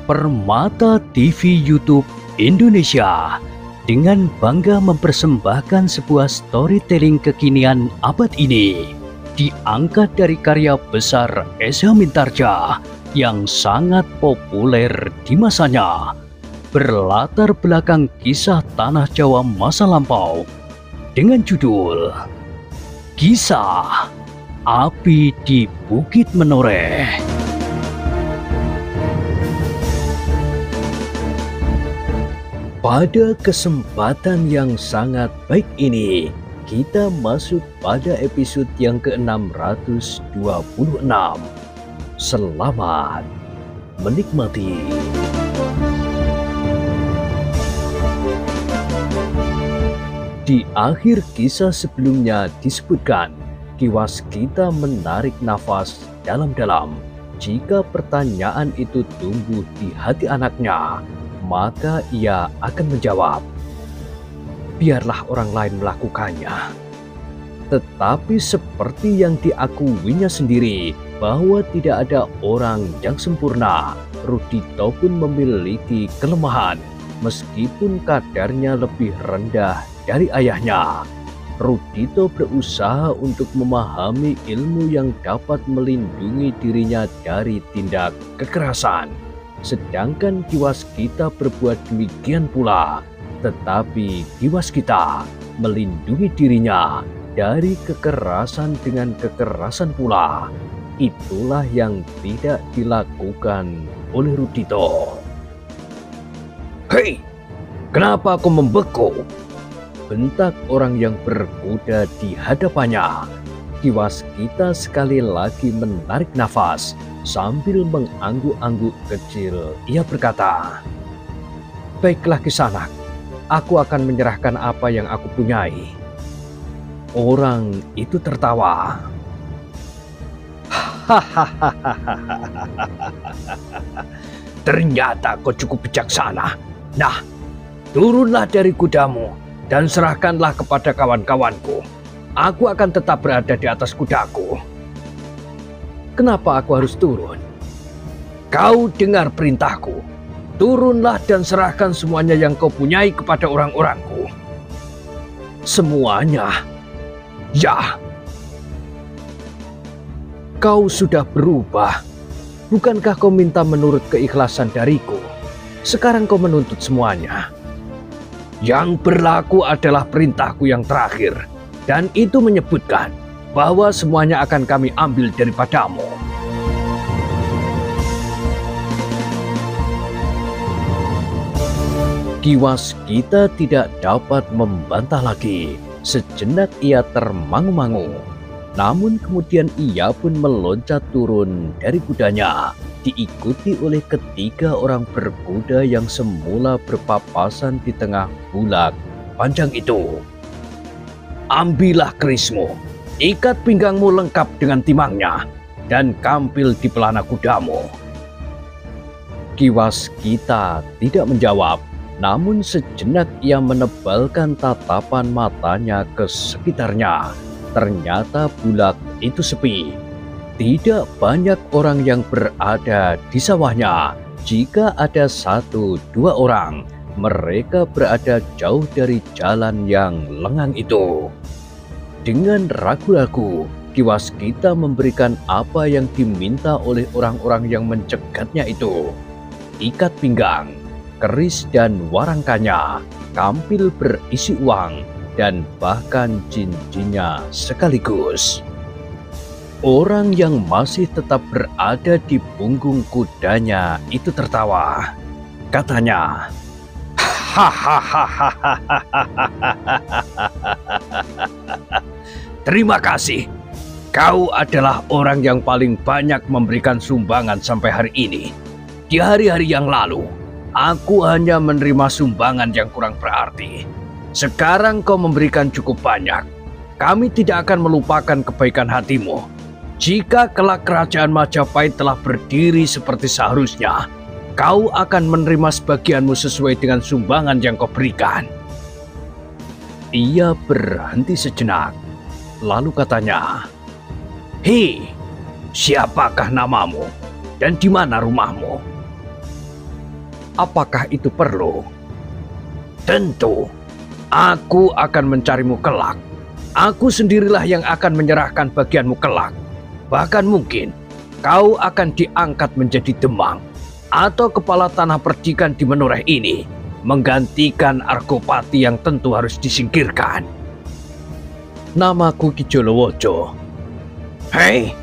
Permata TV YouTube Indonesia dengan bangga mempersembahkan sebuah storytelling kekinian abad ini, diangkat dari karya besar Esa Mintarja yang sangat populer di masanya, berlatar belakang kisah tanah Jawa masa lampau dengan judul Kisah Api di Bukit Menoreh. Pada kesempatan yang sangat baik ini, kita masuk pada episode yang ke-626. Selamat menikmati. Di akhir kisah sebelumnya disebutkan, Kiwaskita menarik nafas dalam-dalam. Jika pertanyaan itu tumbuh di hati anaknya, maka ia akan menjawab, biarlah orang lain melakukannya. Tetapi seperti yang diakuinya sendiri bahwa tidak ada orang yang sempurna, Rudito pun memiliki kelemahan meskipun kadarnya lebih rendah dari ayahnya. Rudito berusaha untuk memahami ilmu yang dapat melindungi dirinya dari tindak kekerasan. Sedangkan Kiwaskita berbuat demikian pula, tetapi Kiwaskita melindungi dirinya dari kekerasan dengan kekerasan pula. Itulah yang tidak dilakukan oleh Rudito. "Hei, kenapa kau membeku?" bentak orang yang berkuda di hadapannya. Kiwaskita sekali lagi menarik nafas. Sambil mengangguk-angguk kecil, ia berkata, "Baiklah Kisanak, aku akan menyerahkan apa yang aku punyai." Orang itu tertawa. "Ternyata kau cukup bijaksana. Nah, turunlah dari kudamu dan serahkanlah kepada kawan-kawanku. Aku akan tetap berada di atas kudaku." "Kenapa aku harus turun?" "Kau dengar perintahku. Turunlah dan serahkan semuanya yang kau punyai kepada orang-orangku." "Semuanya?" "Ya." "Kau sudah berubah. Bukankah kau minta menurut keikhlasan dariku? Sekarang kau menuntut semuanya." "Yang berlaku adalah perintahku yang terakhir, dan itu menyebutkan bahwa semuanya akan kami ambil daripadamu." Kiwaskita tidak dapat membantah lagi. Sejenak ia termangu-mangu. Namun kemudian ia pun meloncat turun dari kudanya, diikuti oleh ketiga orang berkuda yang semula berpapasan di tengah bulak panjang itu. "Ambillah kerismu, ikat pinggangmu lengkap dengan timangnya, dan kampil di pelana kudamu." Kiwaskita tidak menjawab, namun sejenak ia menebalkan tatapan matanya ke sekitarnya. Ternyata bulak itu sepi. Tidak banyak orang yang berada di sawahnya. Jika ada 1-2 orang, mereka berada jauh dari jalan yang lengang itu. Dengan ragu-ragu, Kiwaskita memberikan apa yang diminta oleh orang-orang yang mencegatnya itu. Ikat pinggang, keris dan warangkanya, kampil berisi uang, dan bahkan cincinnya sekaligus. Orang yang masih tetap berada di punggung kudanya itu tertawa. Katanya, "Terima kasih. Kau adalah orang yang paling banyak memberikan sumbangan sampai hari ini. Di hari-hari yang lalu, aku hanya menerima sumbangan yang kurang berarti. Sekarang kau memberikan cukup banyak. Kami tidak akan melupakan kebaikan hatimu. Jika kelak kerajaan Majapahit telah berdiri seperti seharusnya, kau akan menerima sebagianmu sesuai dengan sumbangan yang kau berikan." Ia berhenti sejenak, lalu katanya, "Hei, siapakah namamu dan di mana rumahmu?" Apakah itu perlu? Tentu, aku akan mencarimu kelak. Aku sendirilah yang akan menyerahkan bagianmu kelak. Bahkan mungkin kau akan diangkat menjadi Demang atau kepala tanah perdikan di Menoreh ini, menggantikan Argopati yang tentu harus disingkirkan. Namaku Ki Jolowojo. Hei!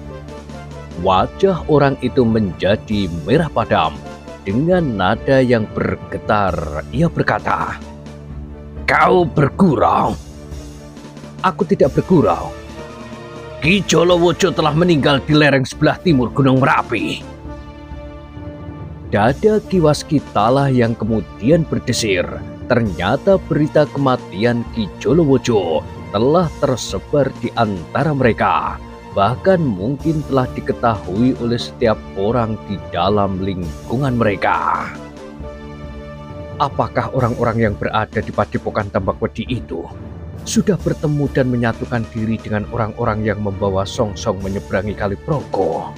Wajah orang itu menjadi merah padam. Dengan nada yang bergetar, ia berkata, "Kau bergurau?" "Aku tidak bergurau. Ki Jolowojo telah meninggal di lereng sebelah timur Gunung Merapi." Dada Ki Waskita lah yang kemudian berdesir. Ternyata berita kematian Ki Jolowojo telah tersebar di antara mereka. Bahkan mungkin telah diketahui oleh setiap orang di dalam lingkungan mereka. Apakah orang-orang yang berada di Padepokan Tambakwedi itu sudah bertemu dan menyatukan diri dengan orang-orang yang membawa songsong menyeberangi Kali Progo?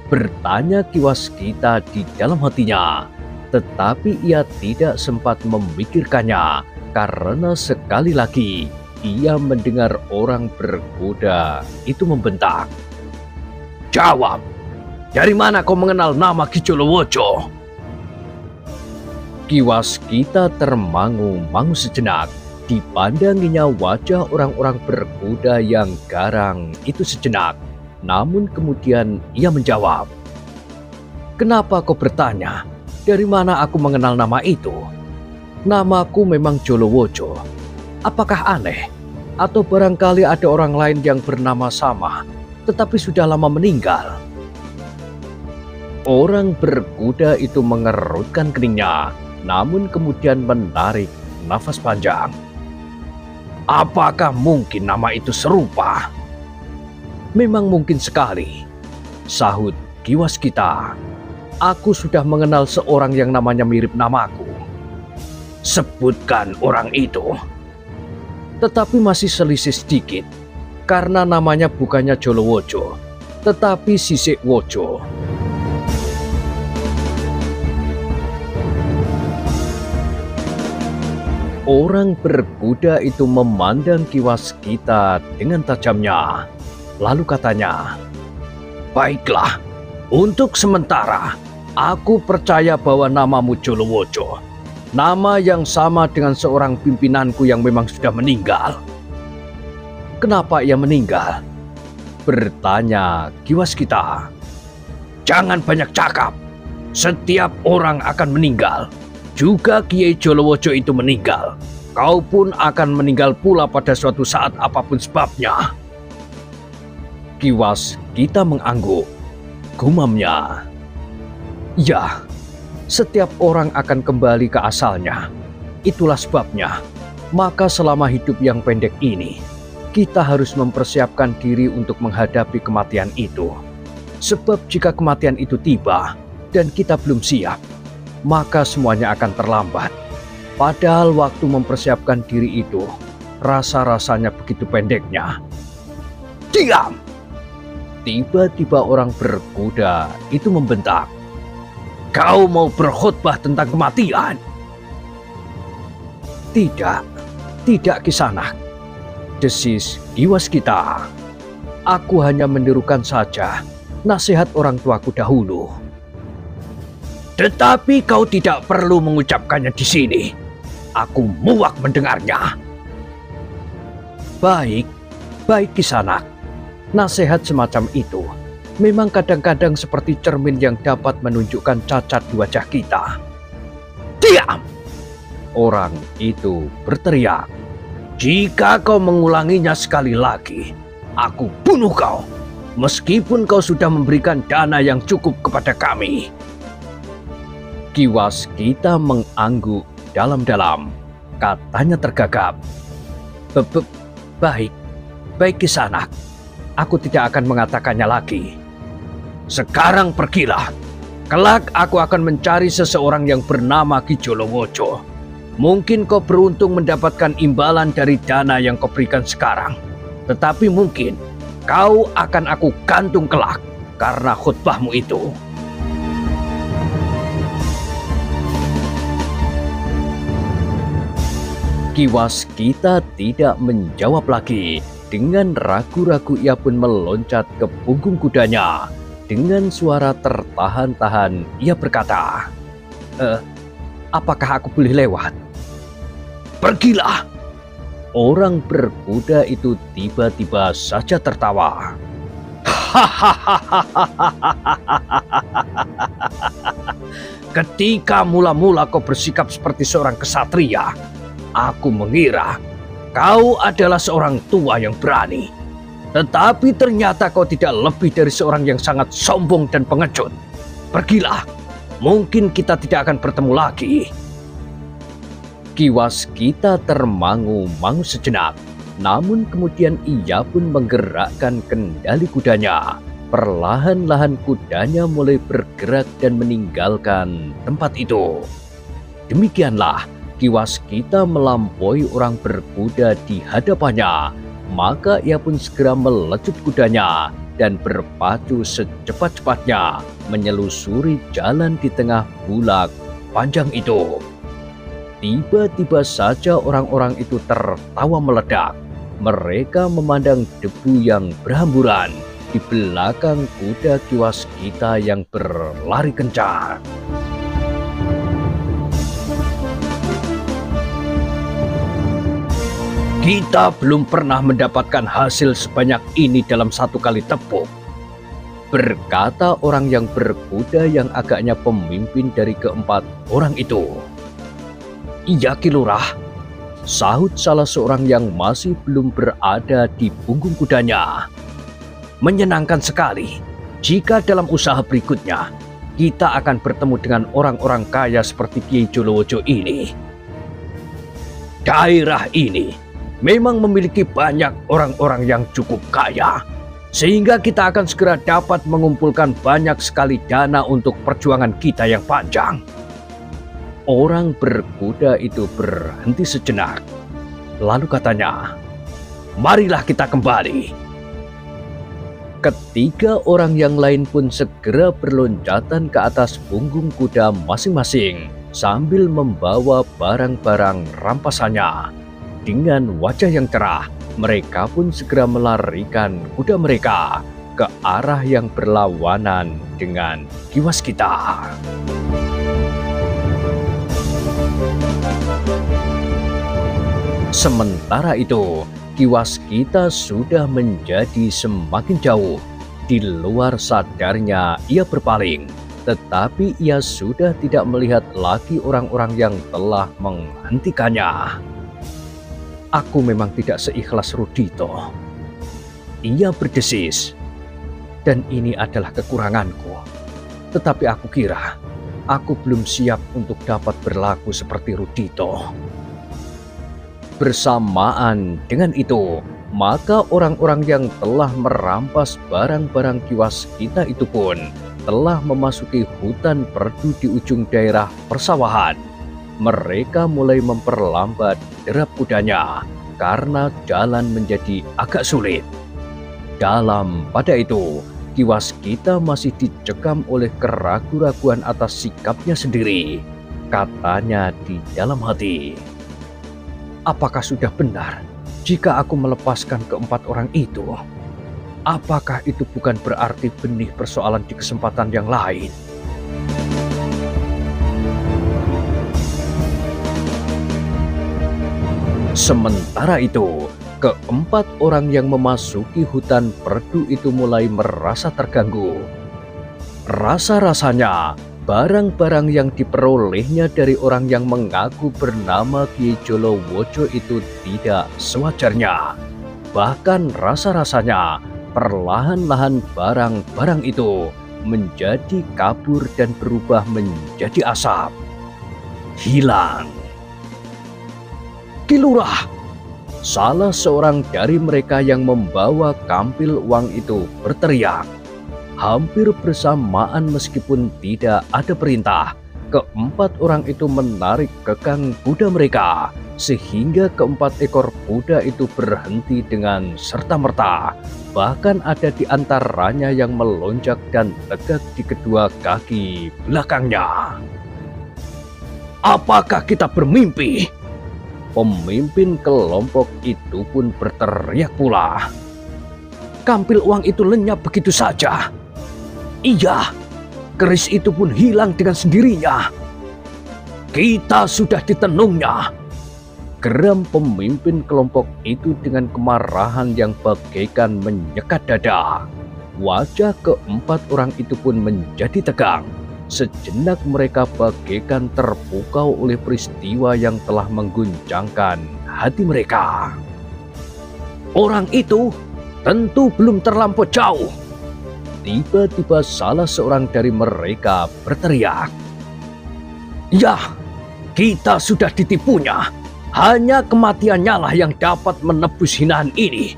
Bertanya Ki Waskita di dalam hatinya, tetapi ia tidak sempat memikirkannya karena sekali lagi ia mendengar orang berkuda itu membentak, "Jawab, dari mana kau mengenal nama Ki Jolowojo?" Ki Waskita termangu-mangu sejenak. Dipandanginya wajah orang-orang berkuda yang garang itu sejenak. Namun kemudian ia menjawab, "Kenapa kau bertanya, dari mana aku mengenal nama itu? Namaku memang Jolowojo. Apakah aneh? Atau barangkali ada orang lain yang bernama sama, tetapi sudah lama meninggal?" Orang berkuda itu mengerutkan keningnya, namun kemudian menarik nafas panjang. "Apakah mungkin nama itu serupa?" "Memang mungkin sekali," sahut Ki Waskita. "Aku sudah mengenal seorang yang namanya mirip namaku." "Sebutkan orang itu." "Tetapi masih selisih sedikit, karena namanya bukannya Jolowojo, tetapi Sisikwojo." Orang berkuda itu memandang Ki Waskita dengan tajamnya. Lalu katanya, "Baiklah, untuk sementara aku percaya bahwa namamu Jolowojo. Nama yang sama dengan seorang pimpinanku yang memang sudah meninggal." "Kenapa ia meninggal?" bertanya Ki Waskita. "Jangan banyak cakap. Setiap orang akan meninggal. Juga Kiai Jolowojo itu meninggal. Kau pun akan meninggal pula pada suatu saat apapun sebabnya." Ki Waskita mengangguk. Gumamnya, "Ya, setiap orang akan kembali ke asalnya. Itulah sebabnya, maka selama hidup yang pendek ini, kita harus mempersiapkan diri untuk menghadapi kematian itu. Sebab jika kematian itu tiba dan kita belum siap, maka semuanya akan terlambat. Padahal waktu mempersiapkan diri itu, rasa-rasanya begitu pendeknya." "Diam!" Tiba-tiba orang berkuda itu membentak, "Kau mau berkhutbah tentang kematian?" Tidak Kisanak," desis Ki Waskita. "Aku hanya menirukan saja nasihat orang tuaku dahulu." "Tetapi kau tidak perlu mengucapkannya di sini. Aku muak mendengarnya." Baik Kisanak. Nasihat semacam itu memang kadang-kadang seperti cermin yang dapat menunjukkan cacat di wajah kita." "Diam!" orang itu berteriak. "Jika kau mengulanginya sekali lagi, aku bunuh kau, meskipun kau sudah memberikan dana yang cukup kepada kami." Ki Waskita mengangguk dalam-dalam. Katanya tergagap, Baik Kisanak. Aku tidak akan mengatakannya lagi. Sekarang pergilah. Kelak aku akan mencari seseorang yang bernama Ki Jolowojo. Mungkin kau beruntung mendapatkan imbalan dari dana yang kau berikan sekarang. Tetapi mungkin kau akan aku gantung kelak karena khutbahmu itu." Kiwas Kita tidak menjawab lagi. Dengan ragu-ragu ia pun meloncat ke punggung kudanya. Dengan suara tertahan-tahan ia berkata, apakah aku boleh lewat? Pergilah! Orang berkuda itu tiba-tiba saja tertawa. Ketika mula-mula kau bersikap seperti seorang kesatria, aku mengira kau adalah seorang tua yang berani. Tetapi ternyata kau tidak lebih dari seorang yang sangat sombong dan pengecut. Pergilah, mungkin kita tidak akan bertemu lagi. Kiwas Kita termangu-mangu sejenak. Namun kemudian ia pun menggerakkan kendali kudanya. Perlahan-lahan kudanya mulai bergerak dan meninggalkan tempat itu. Demikianlah Kiwas Kita melampaui orang berkuda di hadapannya. Maka ia pun segera melecut kudanya dan berpacu secepat-cepatnya menyelusuri jalan di tengah bulak panjang itu. Tiba-tiba saja orang-orang itu tertawa meledak. Mereka memandang debu yang berhamburan di belakang kuda Kiwas Kita yang berlari kencang. Kita belum pernah mendapatkan hasil sebanyak ini dalam satu kali tepuk, berkata orang yang berkuda yang agaknya pemimpin dari keempat orang itu. Iya Ki Lurah, sahut salah seorang yang masih belum berada di punggung kudanya. Menyenangkan sekali jika dalam usaha berikutnya kita akan bertemu dengan orang-orang kaya seperti Kiai Jolowojo ini. Daerah ini memang memiliki banyak orang-orang yang cukup kaya, sehingga kita akan segera dapat mengumpulkan banyak sekali dana untuk perjuangan kita yang panjang. Orang berkuda itu berhenti sejenak. Lalu katanya, marilah kita kembali. Ketiga orang yang lain pun segera berloncatan ke atas punggung kuda masing-masing sambil membawa barang-barang rampasannya. Dengan wajah yang cerah, mereka pun segera melarikan kuda mereka ke arah yang berlawanan dengan Kiwas Kita. Sementara itu, Kiwas Kita sudah menjadi semakin jauh. Di luar sadarnya ia berpaling, tetapi ia sudah tidak melihat lagi orang-orang yang telah menghentikannya. Aku memang tidak seikhlas Rudito. Ia berdesis, dan ini adalah kekuranganku. Tetapi aku kira aku belum siap untuk dapat berlaku seperti Rudito. Bersamaan dengan itu, maka orang-orang yang telah merampas barang-barang Kiwas Kita itu pun telah memasuki hutan perdu di ujung daerah persawahan. Mereka mulai memperlambat derap kudanya karena jalan menjadi agak sulit. Dalam pada itu, Kiwas Kita masih dicekam oleh keraguan-raguan atas sikapnya sendiri. Katanya di dalam hati, apakah sudah benar jika aku melepaskan keempat orang itu? Apakah itu bukan berarti benih persoalan di kesempatan yang lain? Sementara itu, keempat orang yang memasuki hutan perdu itu mulai merasa terganggu. Rasa-rasanya barang-barang yang diperolehnya dari orang yang mengaku bernama Kiai Jolowojo itu tidak sewajarnya. Bahkan rasa-rasanya perlahan-lahan barang-barang itu menjadi kabur dan berubah menjadi asap. Hilang. Ki Lurah, salah seorang dari mereka yang membawa kampil uang itu berteriak. Hampir bersamaan meskipun tidak ada perintah, keempat orang itu menarik kekang kuda mereka, sehingga keempat ekor kuda itu berhenti dengan serta-merta. Bahkan ada di antaranya yang melonjak dan tegak di kedua kaki belakangnya. Apakah kita bermimpi? Pemimpin kelompok itu pun berteriak pula. Kampil uang itu lenyap begitu saja. Iya, keris itu pun hilang dengan sendirinya. Kita sudah ditenungnya. Geram pemimpin kelompok itu dengan kemarahan yang bagaikan menyekat dada. Wajah keempat orang itu pun menjadi tegang. Sejenak mereka bagaikan terpukau oleh peristiwa yang telah mengguncangkan hati mereka. Orang itu tentu belum terlampau jauh. Tiba-tiba salah seorang dari mereka berteriak. Ya, kita sudah ditipunya. Hanya kematiannya lah yang dapat menebus hinaan ini.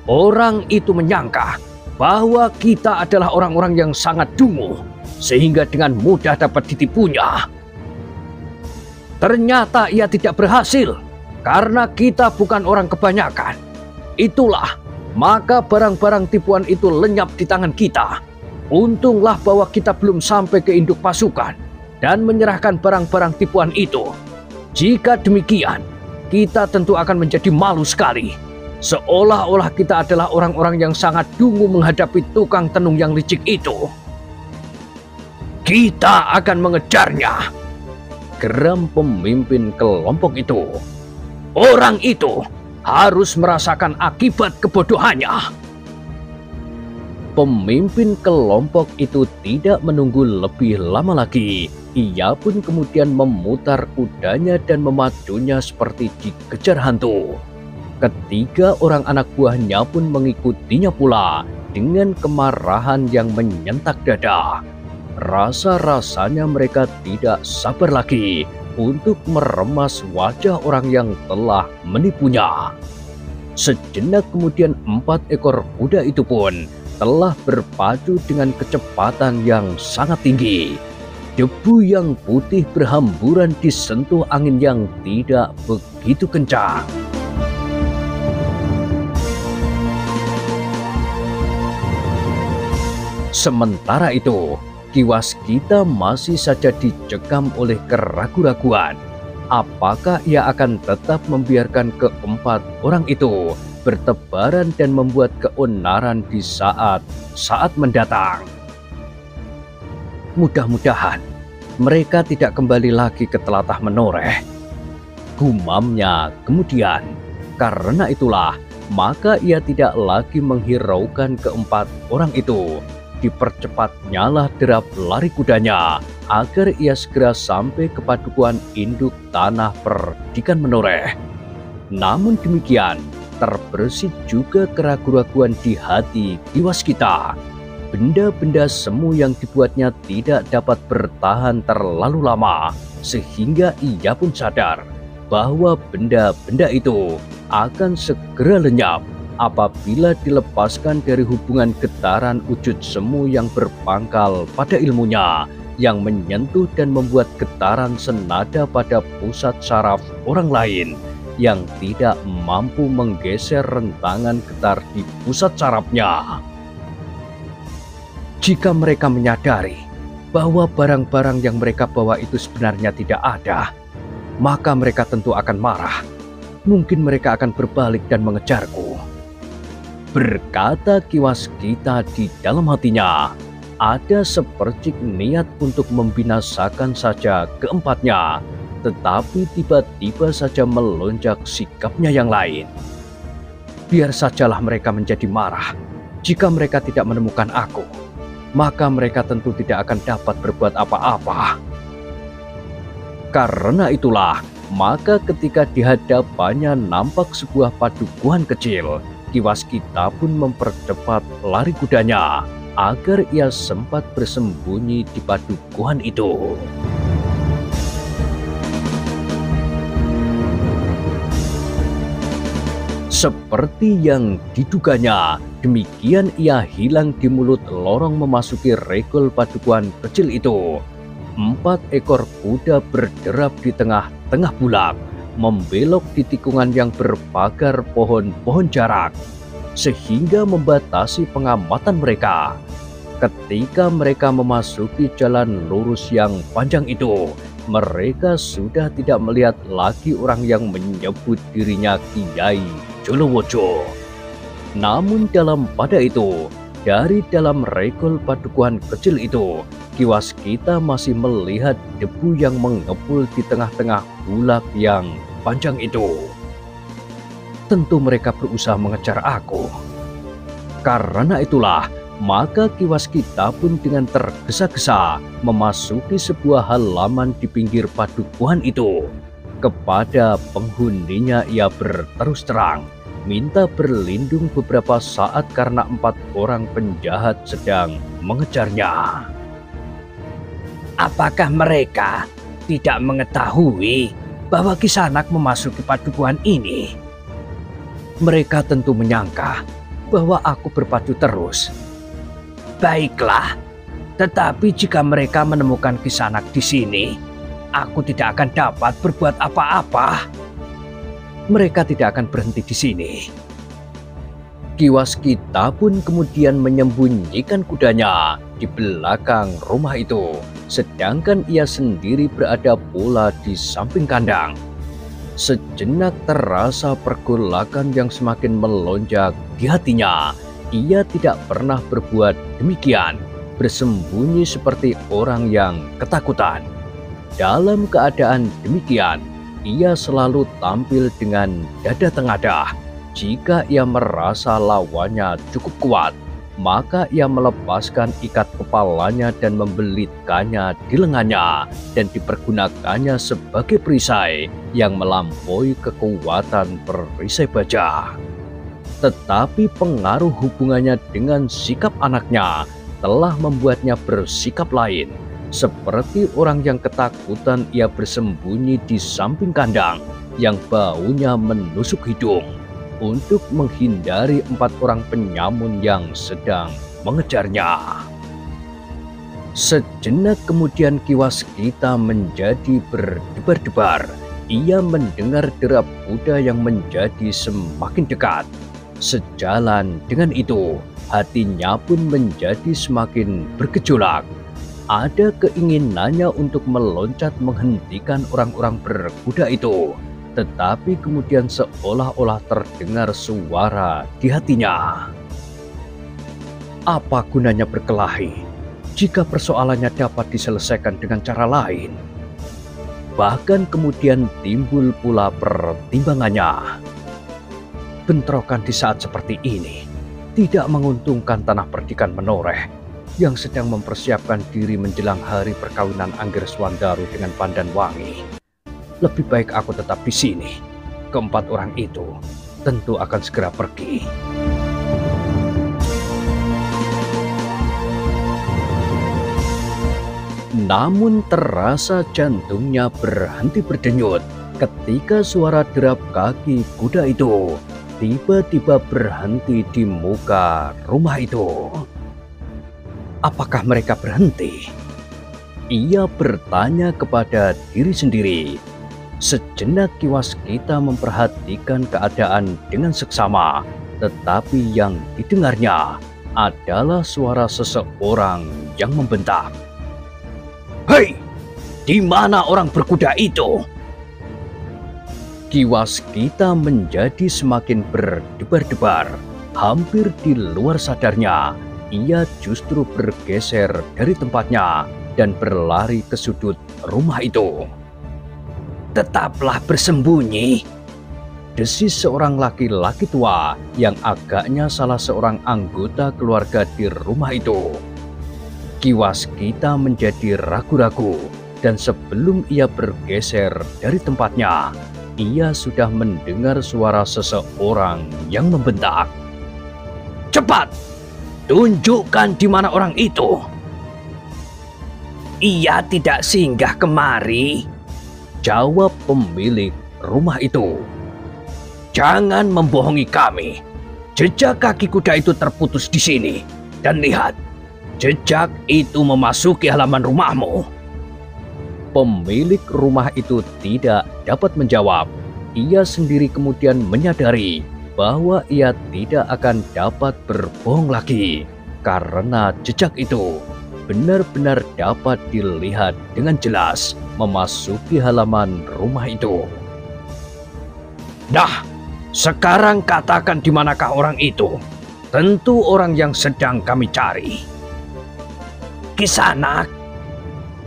Orang itu menyangka bahwa kita adalah orang-orang yang sangat dungu, sehingga dengan mudah dapat ditipunya. Ternyata ia tidak berhasil, karena kita bukan orang kebanyakan. Itulah, maka barang-barang tipuan itu lenyap di tangan kita. Untunglah bahwa kita belum sampai ke induk pasukan dan menyerahkan barang-barang tipuan itu. Jika demikian, kita tentu akan menjadi malu sekali. Seolah-olah kita adalah orang-orang yang sangat dungu menghadapi tukang tenung yang licik itu. Kita akan mengejarnya, geram pemimpin kelompok itu. Orang itu harus merasakan akibat kebodohannya. Pemimpin kelompok itu tidak menunggu lebih lama lagi. Ia pun kemudian memutar kudanya dan memacunya seperti dikejar hantu. Ketiga orang anak buahnya pun mengikutinya pula dengan kemarahan yang menyentak dada. Rasa-rasanya mereka tidak sabar lagi untuk meremas wajah orang yang telah menipunya. Sejenak kemudian 4 ekor kuda itu pun telah berpacu dengan kecepatan yang sangat tinggi. Debu yang putih berhamburan disentuh angin yang tidak begitu kencang. Sementara itu, kiwas kita masih saja dicekam oleh keraguan-raguan. Apakah ia akan tetap membiarkan keempat orang itu bertebaran dan membuat keonaran di saat mendatang? Mudah-mudahan mereka tidak kembali lagi ke telatah menoreh, gumamnya kemudian. Karena itulah, maka ia tidak lagi menghiraukan keempat orang itu. Dipercepatnyalah derap lari kudanya agar ia segera sampai ke padukuhan induk tanah perdikan menoreh. Namun demikian, terbersit juga keraguan-raguan di hati kiwas kita. Benda-benda semu yang dibuatnya tidak dapat bertahan terlalu lama, sehingga ia pun sadar bahwa benda-benda itu akan segera lenyap apabila dilepaskan dari hubungan getaran wujud semu yang berpangkal pada ilmunya, yang menyentuh dan membuat getaran senada pada pusat saraf orang lain, yang tidak mampu menggeser rentangan getar di pusat sarafnya. Jika mereka menyadari bahwa barang-barang yang mereka bawa itu sebenarnya tidak ada, maka mereka tentu akan marah. Mungkin mereka akan berbalik dan mengejarku. Berkata kiwas kita di dalam hatinya, ada sepercik niat untuk membinasakan saja keempatnya, tetapi tiba-tiba saja melonjak sikapnya yang lain. Biar sajalah mereka menjadi marah. Jika mereka tidak menemukan aku, maka mereka tentu tidak akan dapat berbuat apa-apa. Karena itulah, maka ketika di hadapannya nampak sebuah padukuhan kecil, kiwas kita pun mempercepat lari kudanya agar ia sempat bersembunyi di padukuhan itu. Seperti yang diduganya, demikian ia hilang di mulut lorong memasuki regol padukuhan kecil itu. 4 ekor kuda berderap di tengah-tengah bulak, membelok di tikungan yang berpagar pohon-pohon jarak, sehingga membatasi pengamatan mereka. Ketika mereka memasuki jalan lurus yang panjang itu, Mereka sudah tidak melihat lagi orang yang menyebut dirinya Kiai Jolowojo. Namun pada itu, dari dalam regol padukuhan kecil itu, Ki Waskita masih melihat debu yang mengepul di tengah-tengah bulak yang panjang itu. Tentu mereka berusaha mengejar aku. Karena itulah, maka Ki Waskita pun dengan tergesa-gesa memasuki sebuah halaman di pinggir padukuhan itu. Kepada penghuninya ia berterus terang, minta berlindung beberapa saat karena 4 orang penjahat sedang mengejarnya. Apakah mereka tidak mengetahui bahwa Kisanak memasuki padukuhan ini? Mereka tentu menyangka bahwa aku berpacu terus. Baiklah, tetapi jika mereka menemukan Kisanak di sini, aku tidak akan dapat berbuat apa-apa. Mereka tidak akan berhenti di sini. Ki Waskita pun kemudian menyembunyikan kudanya di belakang rumah itu, sedangkan ia sendiri berada pula di samping kandang. Sejenak terasa pergolakan yang semakin melonjak di hatinya. Ia tidak pernah berbuat demikian, bersembunyi seperti orang yang ketakutan. Dalam keadaan demikian, ia selalu tampil dengan dada tengadah. Jika ia merasa lawannya cukup kuat, maka ia melepaskan ikat kepalanya dan membelitkannya di lengannya dan dipergunakannya sebagai perisai yang melampaui kekuatan perisai baja. Tetapi pengaruh hubungannya dengan sikap anaknya telah membuatnya bersikap lain. Seperti orang yang ketakutan, ia bersembunyi di samping kandang yang baunya menusuk hidung untuk menghindari 4 orang penyamun yang sedang mengejarnya. Sejenak kemudian Ki Waskita menjadi berdebar-debar. Ia mendengar derap kuda yang menjadi semakin dekat. Sejalan dengan itu, hatinya pun menjadi semakin bergejolak. Ada keinginannya untuk meloncat menghentikan orang-orang berkuda itu, tetapi kemudian seolah-olah terdengar suara di hatinya. Apa gunanya berkelahi jika persoalannya dapat diselesaikan dengan cara lain? Bahkan kemudian timbul pula pertimbangannya. Bentrokan di saat seperti ini tidak menguntungkan Tanah Perdikan Menoreh yang sedang mempersiapkan diri menjelang hari perkawinan Anggreswandaru dengan Pandanwangi. Lebih baik aku tetap di sini. Keempat orang itu tentu akan segera pergi. Namun terasa jantungnya berhenti berdenyut ketika suara derap kaki kuda itu tiba-tiba berhenti di muka rumah itu. Apakah mereka berhenti? Ia bertanya kepada diri sendiri. Sejenak Ki Waskita memperhatikan keadaan dengan seksama, tetapi yang didengarnya adalah suara seseorang yang membentak. "Hei, di mana orang berkuda itu?" Ki Waskita menjadi semakin berdebar-debar. Hampir di luar sadarnya, ia justru bergeser dari tempatnya dan berlari ke sudut rumah itu. "Tetaplah bersembunyi," desis seorang laki-laki tua yang agaknya salah seorang anggota keluarga di rumah itu. Ki Waskita menjadi ragu-ragu, dan sebelum ia bergeser dari tempatnya, ia sudah mendengar suara seseorang yang membentak. "Cepat, tunjukkan di mana orang itu." "Ia tidak singgah kemari," jawab pemilik rumah itu. "Jangan membohongi kami. Jejak kaki kuda itu terputus di sini. Dan lihat, jejak itu memasuki halaman rumahmu." Pemilik rumah itu tidak dapat menjawab. Ia sendiri kemudian menyadari bahwa ia tidak akan dapat berbohong lagi karena jejak itu benar-benar dapat dilihat dengan jelas memasuki halaman rumah itu. Nah, sekarang katakan di manakah orang itu? Tentu orang yang sedang kami cari. Kisanak,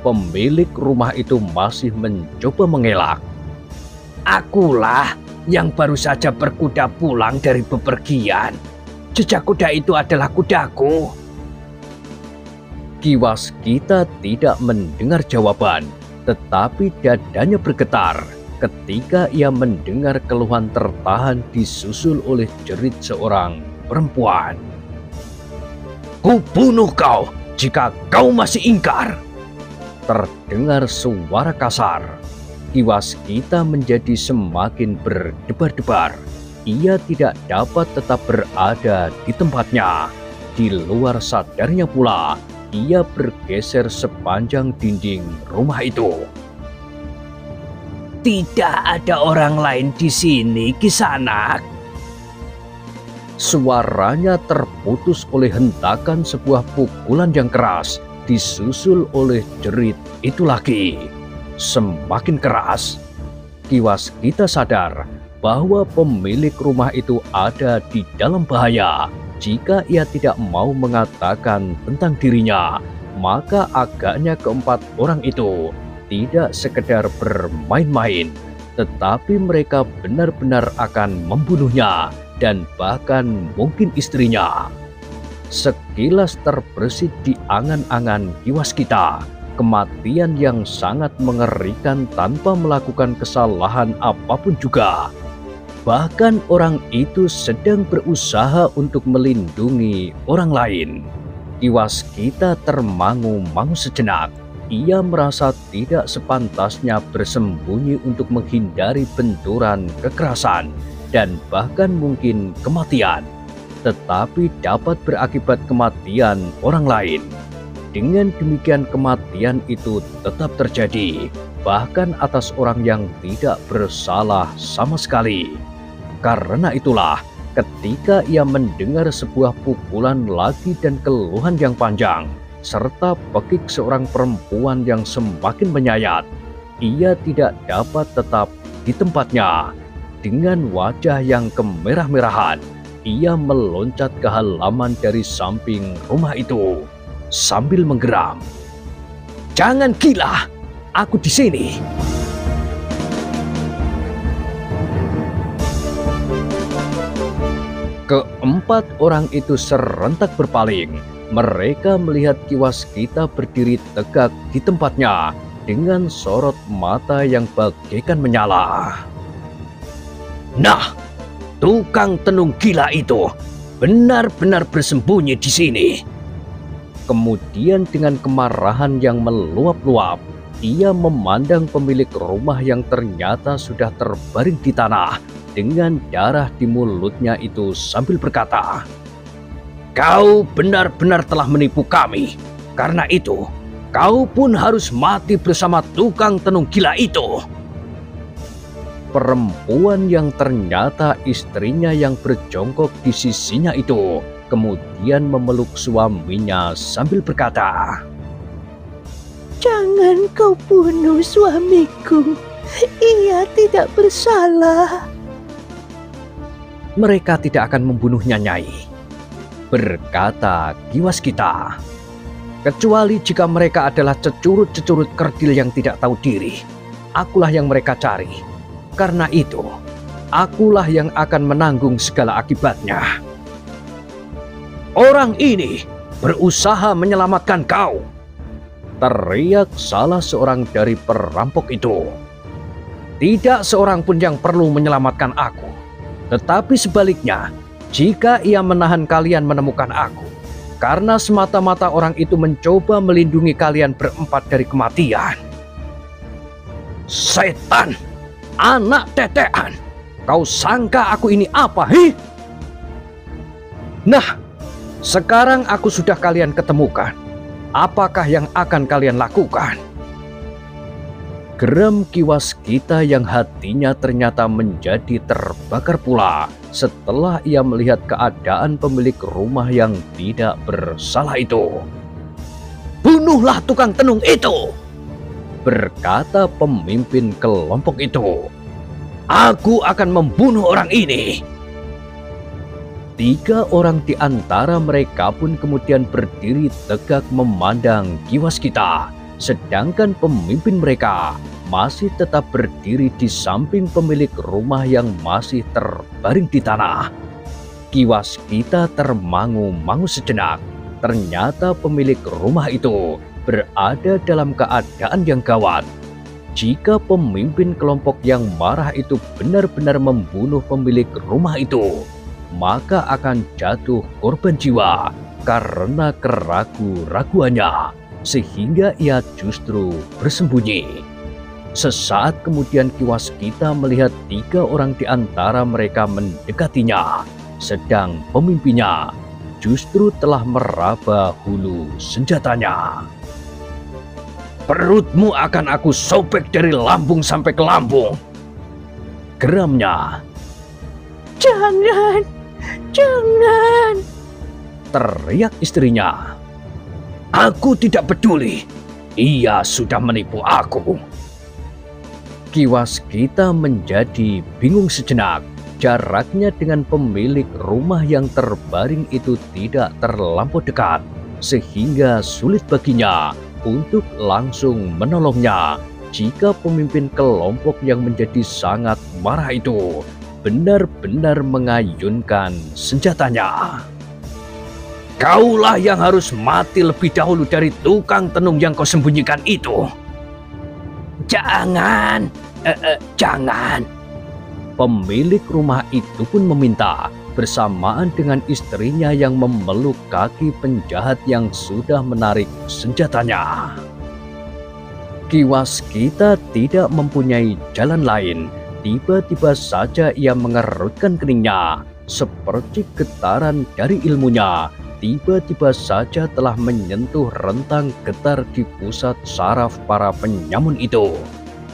Pemilik rumah itu masih mencoba mengelak. akulah yang baru saja berkuda pulang dari bepergian. Jejak kuda itu adalah kudaku. Ki Waskita tidak mendengar jawaban, tetapi dadanya bergetar ketika ia mendengar keluhan tertahan disusul oleh jerit seorang perempuan. Kubunuh kau jika kau masih ingkar. Terdengar suara kasar. Ki Waskita menjadi semakin berdebar-debar. Ia tidak dapat tetap berada di tempatnya. Di luar sadarnya pula, ia bergeser sepanjang dinding rumah itu. Tidak ada orang lain di sini, Kisanak. Suaranya terputus oleh hentakan sebuah pukulan yang keras, disusul oleh jerit itu lagi. Semakin keras. Ki Waskita sadar bahwa pemilik rumah itu ada di dalam bahaya. Jika ia tidak mau mengatakan tentang dirinya, maka agaknya keempat orang itu tidak sekedar bermain-main, tetapi mereka benar-benar akan membunuhnya dan bahkan mungkin istrinya. Sekilas terbersit di angan-angan Ki Waskita, kematian yang sangat mengerikan tanpa melakukan kesalahan apapun juga. Bahkan orang itu sedang berusaha untuk melindungi orang lain. Ki Waskita termangu-mangu sejenak. Ia merasa tidak sepantasnya bersembunyi untuk menghindari benturan kekerasan dan bahkan mungkin kematian, tetapi dapat berakibat kematian orang lain. Dengan demikian kematian itu tetap terjadi, bahkan atas orang yang tidak bersalah sama sekali. Karena itulah, ketika ia mendengar sebuah pukulan lagi dan keluhan yang panjang, serta pekik seorang perempuan yang semakin menyayat, ia tidak dapat tetap di tempatnya. Dengan wajah yang kemerah-merahan, ia meloncat ke halaman dari samping rumah itu sambil menggeram. Jangan gila, aku di sini. Keempat orang itu serentak berpaling. Mereka melihat Ki Waskita berdiri tegak di tempatnya dengan sorot mata yang bagaikan menyala. Nah, tukang tenung gila itu benar-benar bersembunyi di sini. Kemudian dengan kemarahan yang meluap-luap, ia memandang pemilik rumah yang ternyata sudah terbaring di tanah dengan darah di mulutnya itu sambil berkata, Kau benar-benar telah menipu kami. Karena itu, kau pun harus mati bersama tukang tenung gila itu. Perempuan yang ternyata istrinya yang berjongkok di sisinya itu kemudian memeluk suaminya sambil berkata, Jangan kau bunuh suamiku. Ia tidak bersalah. Mereka tidak akan membunuhnya, Nyai, berkata Ki Waskita. Kecuali jika mereka adalah cecurut-cecurut kerdil yang tidak tahu diri. Akulah yang mereka cari. Karena itu, akulah yang akan menanggung segala akibatnya. Orang ini berusaha menyelamatkan kau, teriak salah seorang dari perampok itu. Tidak seorang pun yang perlu menyelamatkan aku. Tetapi sebaliknya, jika ia menahan kalian menemukan aku, karena semata-mata orang itu mencoba melindungi kalian berempat dari kematian. Setan, anak tetean, kau sangka aku ini apa, hi? Nah, sekarang aku sudah kalian ketemukan. Apakah yang akan kalian lakukan? Geram Ki Waskita yang hatinya ternyata menjadi terbakar pula setelah ia melihat keadaan pemilik rumah yang tidak bersalah itu. bunuhlah tukang tenung itu," berkata pemimpin kelompok itu. "Aku akan membunuh orang ini." 3 orang di antara mereka pun kemudian berdiri tegak memandang Ki Waskita, sedangkan pemimpin mereka masih tetap berdiri di samping pemilik rumah yang masih terbaring di tanah. Ki Waskita termangu-mangu sejenak. Ternyata pemilik rumah itu berada dalam keadaan yang gawat. Jika pemimpin kelompok yang marah itu benar-benar membunuh pemilik rumah itu, maka akan jatuh korban jiwa karena keraguan-raguannya, sehingga ia justru bersembunyi. Sesaat kemudian Ki Waskita melihat 3 orang di antara mereka mendekatinya, sedang pemimpinnya justru telah meraba hulu senjatanya. "Perutmu akan aku sobek dari lambung sampai ke lambung," geramnya. "Jangan, jangan!" teriak istrinya. "Aku tidak peduli, ia sudah menipu aku." Ki Waskita menjadi bingung sejenak. Jaraknya dengan pemilik rumah yang terbaring itu tidak terlampau dekat, sehingga sulit baginya untuk langsung menolongnya jika pemimpin kelompok yang menjadi sangat marah itu benar-benar mengayunkan senjatanya. "Kaulah yang harus mati lebih dahulu dari tukang tenung yang kau sembunyikan itu." "Jangan, jangan!" Pemilik rumah itu pun meminta, bersamaan dengan istrinya yang memeluk kaki penjahat yang sudah menarik senjatanya. Ki Waskita tidak mempunyai jalan lain. Tiba-tiba saja ia mengerutkan keningnya, seperti getaran dari ilmunya. Tiba-tiba saja telah menyentuh rentang getar di pusat saraf para penyamun itu.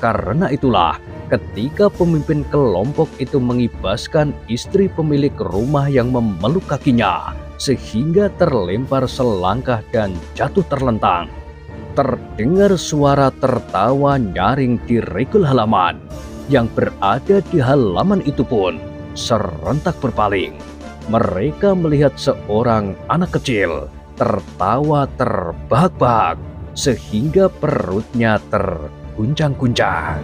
Karena itulah, ketika pemimpin kelompok itu mengibaskan istri pemilik rumah yang memeluk kakinya, sehingga terlempar selangkah dan jatuh terlentang, terdengar suara tertawa nyaring di regel halaman. Yang berada di halaman itu pun serentak berpaling. Mereka melihat seorang anak kecil tertawa terbahak-bahak sehingga perutnya terguncang-guncang.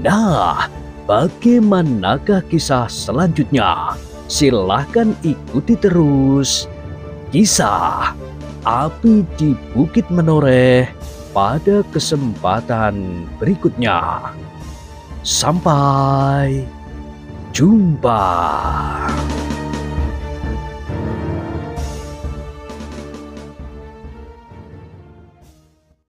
Nah, bagaimanakah kisah selanjutnya? Silahkan ikuti terus kisah Api di Bukit Menoreh pada kesempatan berikutnya. Sampai jumpa.